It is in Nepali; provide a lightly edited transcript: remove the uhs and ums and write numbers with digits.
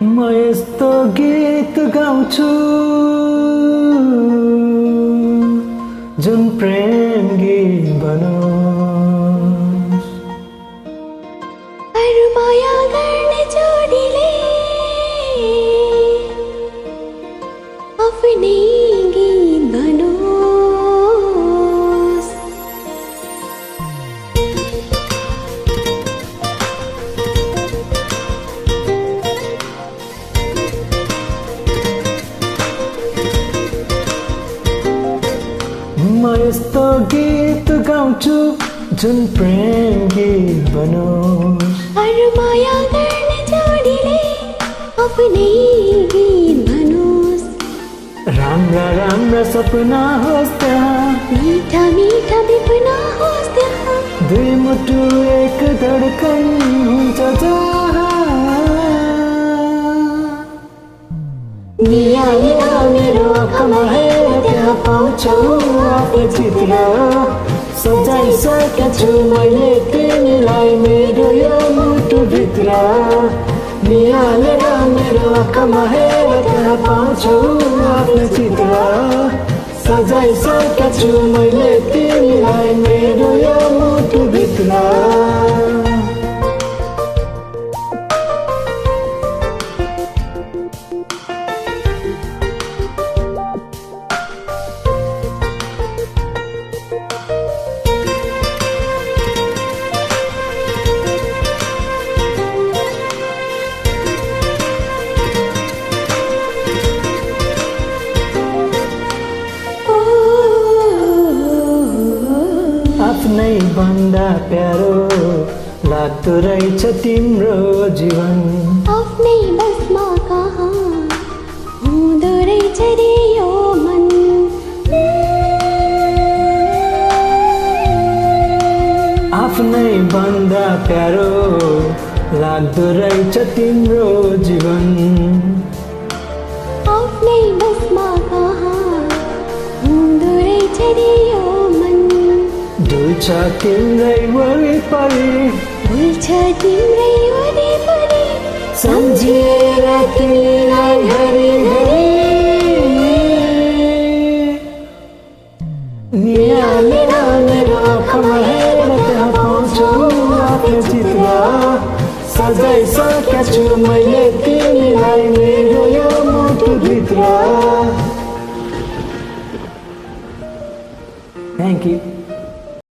म यस्तो गीत गाउँछु जुन प्रेम गीत बनोस् अरू माया गर्ने जोडीले आफ्नै गीत बनोस् म यस्तो गीत गाउँछु जुन प्रेम गीत बनोस् अरू माया गर्ने जोडीले आफ्नै गीत बनोस् राम्रा राम्रा सपना होस् त्यहाँ मीठा मीठा विपना होस् त्यहाँ दुई मुटु एक धडकन हुन्छ जहाँ नियालेर मेरो आँखामा हेर त्यहाँ पाउँछौ आफ्नो चित्र सजाइसकेको छु मैले तिमीलाई मेरो यो मुटुभित्र नियालेर मेरो आँखामा हेर त्यहाँ पाउँछौ आफ्नो चित्र सजाइसकेको छु मैले तिमीलाई मेरो यो मुटुभित्र आफ्नै भन्दा प्यारो लाग्दो रहेछ तिम्रो जीवन आफ्नै बसमा कहाँ हुँदो रहेछ रे यो मन आफ्नै भन्दा प्यारो लाग्दो रहेछ तिम्रो जीवन आफ्नै बसमा कहाँ हुँदो रहेछ रे यो मन डुल्छ तिम्रै वरिपरि डुल्छ तिम्रै वरिपरि सम्झिएर तिमीलाई घरिघरि नियालेर मेरो आँखामा हेर त्यहाँ पाउँछौ आफ्नो चित्र सजाइसकेको छु मैले तिमीलाई मेरो यो मुटुभित्र Thank you.